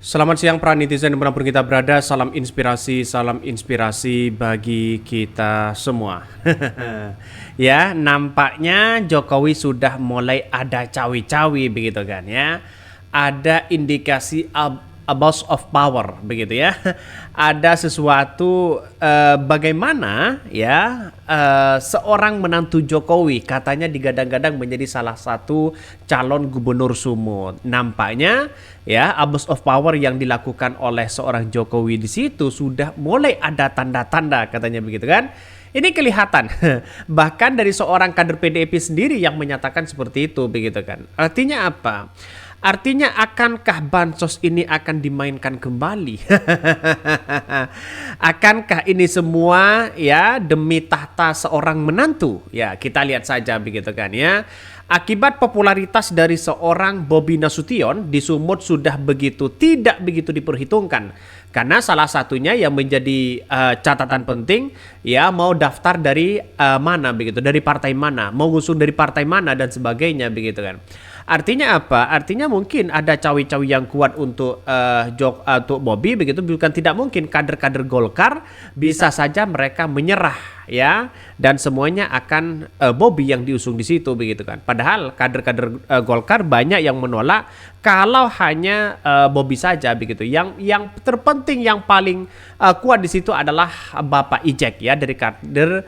Selamat siang para netizen dimanapun kita berada, salam inspirasi bagi kita semua. Ya, nampaknya Jokowi sudah mulai ada cawi-cawi begitu kan ya. Ada indikasi abuse of power begitu ya. Ada sesuatu bagaimana ya seorang menantu Jokowi katanya digadang-gadang menjadi salah satu calon gubernur Sumut. Nampaknya ya abuse of power yang dilakukan oleh seorang Jokowi di situ sudah mulai ada tanda-tanda katanya begitu kan. Ini kelihatan bahkan dari seorang kader PDIP sendiri yang menyatakan seperti itu begitu kan. Artinya apa? Artinya akankah bansos ini akan dimainkan kembali? Akankah ini semua ya demi tahta seorang menantu? Ya, kita lihat saja begitu kan ya. Akibat popularitas dari seorang Bobi Nasution di Sumut sudah tidak begitu diperhitungkan. Karena salah satunya yang menjadi catatan penting ya mau daftar dari mana begitu, dari partai mana, mau ngusung dari partai mana dan sebagainya begitu kan. Artinya apa? Artinya mungkin ada cawi-cawi yang kuat untuk untuk Bobi begitu, bukan tidak mungkin kader-kader Golkar bisa saja mereka menyerah ya dan semuanya akan Bobi yang diusung di situ begitu kan. Padahal kader-kader Golkar banyak yang menolak kalau hanya Bobi saja begitu. Yang terpenting yang paling kuat di situ adalah Bapak Ijek ya dari kader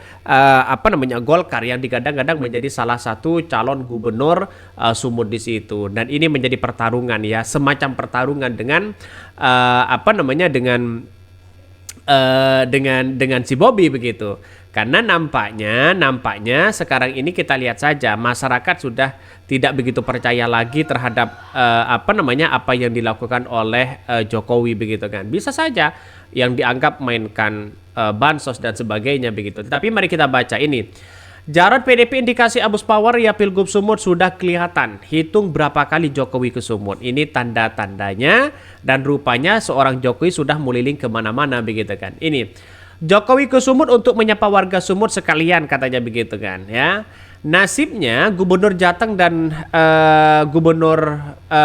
Golkar yang digadang-gadang menjadi salah satu calon gubernur Sumut di situ. Dan ini menjadi pertarungan ya, semacam pertarungan dengan dengan si Bobi begitu. Karena nampaknya sekarang ini kita lihat saja masyarakat sudah tidak begitu percaya lagi terhadap apa yang dilakukan oleh Jokowi begitu kan. Bisa saja yang dianggap mainkan bansos dan sebagainya begitu. Tapi mari kita baca ini. Jarod PDP indikasi abuse power ya Pilgub Sumut sudah kelihatan. Hitung berapa kali Jokowi ke Sumut. Ini tanda-tandanya dan rupanya seorang Jokowi sudah meliling kemana-mana begitu kan. Ini Jokowi ke Sumut untuk menyapa warga Sumut sekalian katanya begitu kan ya. Nasibnya Gubernur Jateng dan Gubernur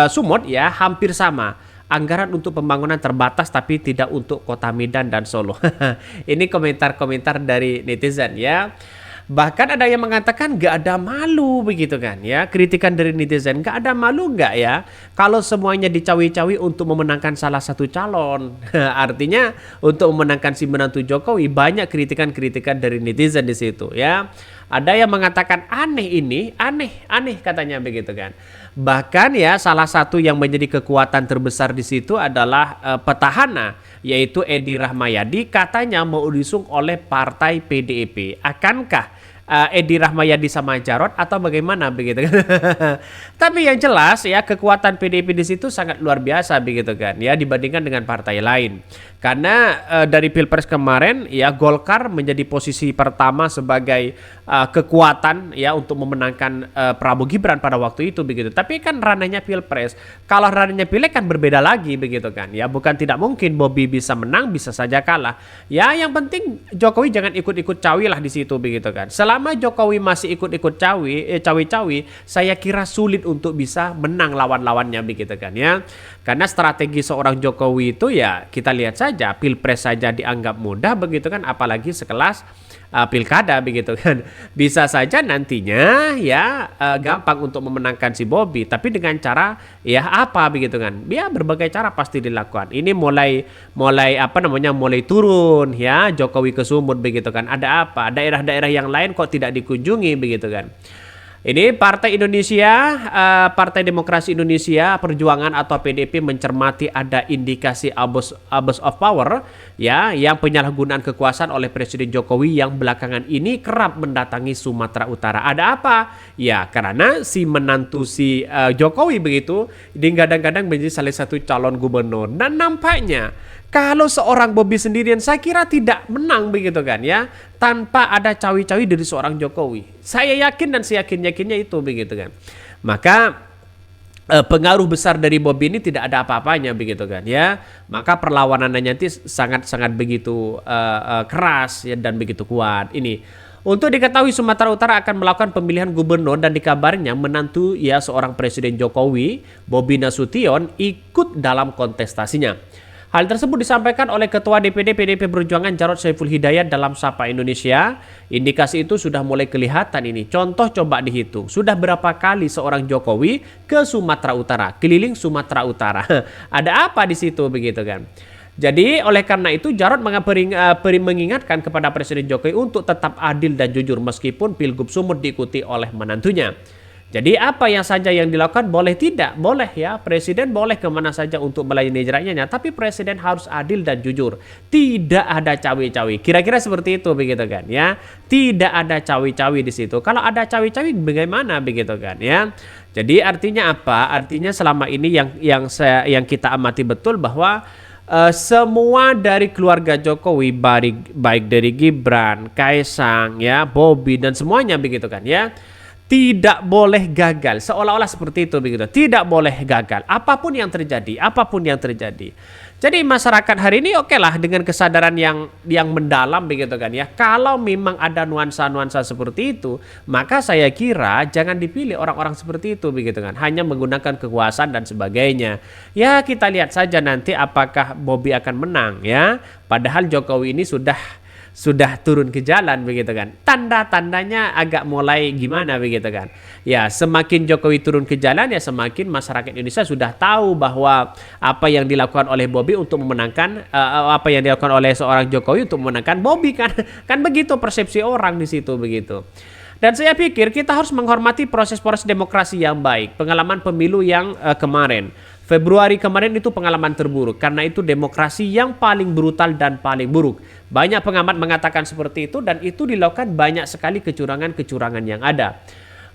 Sumut ya hampir sama. Anggaran untuk pembangunan terbatas tapi tidak untuk Kota Medan dan Solo. Ini komentar-komentar dari netizen ya. Bahkan ada yang mengatakan gak ada malu begitu kan ya. Kritikan dari netizen, gak ada malu gak ya kalau semuanya dicawi-cawi untuk memenangkan salah satu calon. Artinya untuk memenangkan si menantu Jokowi banyak kritikan-kritikan dari netizen di situ ya. Ada yang mengatakan aneh katanya begitu kan. Bahkan ya salah satu yang menjadi kekuatan terbesar di situ adalah petahana yaitu Edi Rahmayadi katanya mau diusung oleh partai PDIP. Akankah Edi Rahmayadi sama Jarod atau bagaimana begitu kan? Tapi yang jelas ya kekuatan PDIP di situ sangat luar biasa begitu kan ya dibandingkan dengan partai lain. Karena dari Pilpres kemarin ya Golkar menjadi posisi pertama sebagai kekuatan ya untuk memenangkan Prabowo Gibran pada waktu itu begitu. Tapi kan ranahnya Pilpres. Kalau ranahnya Pileg kan berbeda lagi begitu kan. Ya bukan tidak mungkin Bobi bisa menang, bisa saja kalah. Ya yang penting Jokowi jangan ikut-ikut cawi lah di situ begitu kan. Selama Jokowi masih ikut-ikut cawi-cawi, saya kira sulit untuk bisa menang lawan-lawannya begitu kan ya. Karena strategi seorang Jokowi itu ya kita lihat saja Pilpres saja dianggap mudah begitu kan, apalagi sekelas pilkada begitu kan. Bisa saja nantinya ya gampang untuk memenangkan si Bobi, tapi dengan cara ya apa begitu kan. Ya berbagai cara pasti dilakukan. Ini mulai turun ya Jokowi ke Sumut begitu kan. Ada apa? Daerah-daerah yang lain kok tidak dikunjungi begitu kan. Ini Partai Partai Demokrasi Indonesia Perjuangan atau PDIP mencermati ada indikasi abuse of power ya yang penyalahgunaan kekuasaan oleh Presiden Jokowi yang belakangan ini kerap mendatangi Sumatera Utara. Ada apa? Ya karena si menantu si Jokowi begitu kadang-kadang menjadi salah satu calon gubernur dan nampaknya kalau seorang Bobi sendirian saya kira tidak menang begitu kan ya tanpa ada cawi-cawi dari seorang Jokowi. Saya yakin dan saya yakin-yakinnya itu begitu kan. Maka pengaruh besar dari Bobi ini tidak ada apa-apanya begitu kan ya. Maka perlawanannya nanti sangat-sangat begitu keras ya, dan begitu kuat. Ini Untuk diketahui Sumatera Utara akan melakukan pemilihan gubernur dan dikabarnya menantu seorang Presiden Jokowi, Bobi Nasution, ikut dalam kontestasinya. Hal tersebut disampaikan oleh Ketua DPD PDIP Perjuangan Jarod Saiful Hidayat dalam Sapa Indonesia. Indikasi itu sudah mulai kelihatan ini. Contoh coba dihitung. Sudah berapa kali seorang Jokowi ke Sumatera Utara, keliling Sumatera Utara. Ada apa di situ begitu kan? Jadi oleh karena itu Jarod mengingatkan kepada Presiden Jokowi untuk tetap adil dan jujur meskipun Pilgub Sumut diikuti oleh menantunya. Jadi apa yang saja yang dilakukan boleh tidak? Boleh ya, Presiden boleh kemana saja untuk melayani rakyatnya, tapi Presiden harus adil dan jujur. Tidak ada cawi-cawi. Kira-kira seperti itu begitu kan ya. Tidak ada cawi-cawi di situ. Kalau ada cawi-cawi bagaimana begitu kan ya. Jadi artinya apa? Artinya selama ini yang kita amati betul bahwa semua dari keluarga Jokowi baik dari Gibran, Kaisang, ya, Bobi dan semuanya begitu kan ya. Tidak boleh gagal, seolah-olah seperti itu begitu. Tidak boleh gagal, apapun yang terjadi. Jadi masyarakat hari ini oke lah dengan kesadaran yang mendalam begitu kan ya. Kalau memang ada nuansa-nuansa seperti itu, maka saya kira jangan dipilih orang-orang seperti itu begitu kan. Hanya menggunakan kekuasaan dan sebagainya. Ya kita lihat saja nanti apakah Bobi akan menang ya. Padahal Jokowi ini sudah turun ke jalan begitu kan. Tanda-tandanya agak mulai gimana begitu kan. Ya semakin Jokowi turun ke jalan ya semakin masyarakat Indonesia sudah tahu bahwa apa yang dilakukan oleh Bobi untuk memenangkan apa yang dilakukan oleh seorang Jokowi untuk memenangkan Bobi kan. Kan begitu persepsi orang di situ begitu. Dan saya pikir kita harus menghormati proses-proses demokrasi yang baik. Pengalaman pemilu yang kemarin. Februari kemarin itu pengalaman terburuk. Karena itu demokrasi yang paling brutal dan paling buruk. Banyak pengamat mengatakan seperti itu dan itu dilakukan banyak sekali kecurangan-kecurangan yang ada.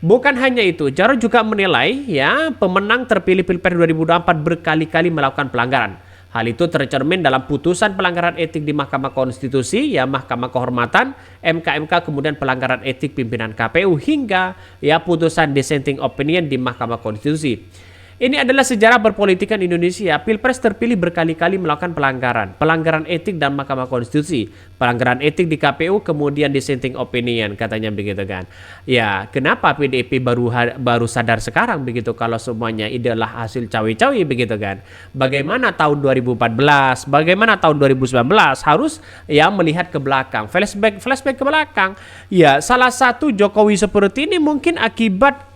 Bukan hanya itu, Jarod juga menilai ya pemenang terpilih Pilpres 2024 berkali-kali melakukan pelanggaran. Hal itu tercermin dalam putusan pelanggaran etik di Mahkamah Konstitusi, ya Mahkamah Kehormatan, MK, kemudian pelanggaran etik pimpinan KPU hingga ya putusan dissenting opinion di Mahkamah Konstitusi. Ini adalah sejarah berpolitikan Indonesia. Pilpres terpilih berkali-kali melakukan pelanggaran etik dan Mahkamah Konstitusi, pelanggaran etik di KPU, kemudian dissenting opinion, katanya begitu kan. Ya, kenapa PDIP baru sadar sekarang begitu kalau semuanya adalah hasil cawi-cawi begitu kan. Bagaimana tahun 2014, bagaimana tahun 2019 harus ya melihat ke belakang, flashback ke belakang. Ya, salah satu Jokowi seperti ini mungkin akibat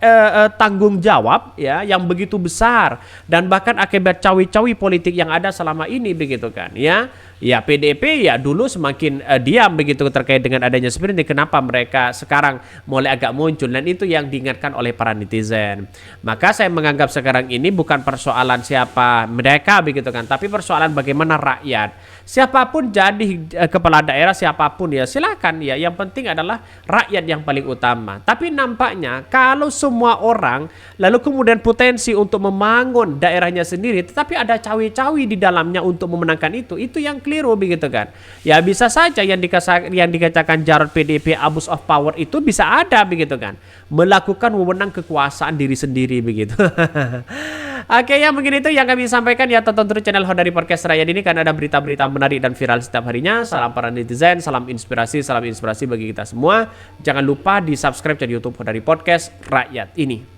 tanggung jawab ya yang begitu besar dan bahkan akibat cawi-cawi politik yang ada selama ini begitu kan ya. Ya PDIP ya dulu semakin diam begitu terkait dengan adanya seperti ini. Kenapa mereka sekarang mulai agak muncul dan itu yang diingatkan oleh para netizen. Maka saya menganggap sekarang ini bukan persoalan siapa mereka begitu kan, tapi persoalan bagaimana rakyat. Siapapun jadi kepala daerah siapapun ya silakan ya. Yang penting adalah rakyat yang paling utama. Tapi nampaknya kalau semua orang lalu kemudian potensi untuk membangun daerahnya sendiri, tetapi ada cawi-cawi di dalamnya untuk memenangkan itu yang keliru begitu kan. Ya bisa saja yang dikatakan Jarod PDIP abuse of power itu bisa ada begitu kan. Melakukan wewenang kekuasaan diri sendiri begitu. Oke ya mungkin itu yang kami sampaikan ya. Tonton terus channel Hodari Podcast Rakyat ini karena ada berita-berita menarik dan viral setiap harinya. Salam para netizen, salam inspirasi bagi kita semua. Jangan lupa di subscribe channel YouTube Hodari Podcast Rakyat ini.